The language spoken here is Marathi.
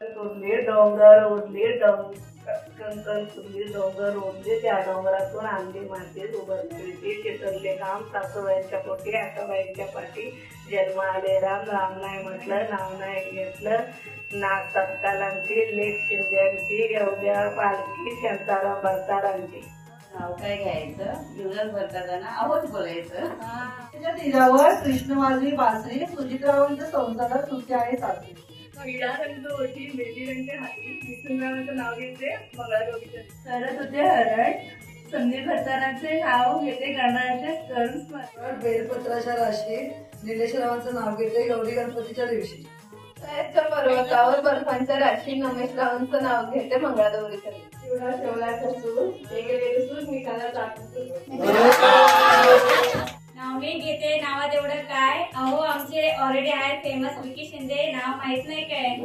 उरले डोंगर उरले कंकण फुलली डोंगर उरले त्या डोंगरातून आणली माती उभारली चितरले काम सासूबाईंच्या पोटी आकाबाईंच्या पाठी जन्म आले राम राम नाही म्हटलं नाव नाही घेतलं नाक तत्कालांची लेख शिंद्यांची एवढ्या पालखी शांताराम भरतारांची. नाव काय घ्यायचं जीवनात भरताना आहोत बोलायचं. त्याच्या तीरावर कृष्णवाजवी बासरी सुजितरावांच्या संसारात सुखी आहे सासरी. पहिला रंग ओठी मेहंदी रंग हाती विष्णुरावांचं नाव घेते मंगळागौरीचं. करत होते हरण संदीप भरतानाचे नाव घेते गणाच्या करून स्मरण. बेलपत्राच्या राशीत निलेशरावांचं नाव घेते गौरी गणपतीच्या दिवशी. पर्वतावर बर्फांच्या राशी नमेशरावांचं नाव घेते मंगळागौरीच्या. शिवला शेवला सूर ते गेले सूर मी खाला टाकून. नाव मी घेते नावात एवढं काय अहो आमचे ऑलरेडी आहे फेमस विकी शिंदे नाव माहित नाही काय.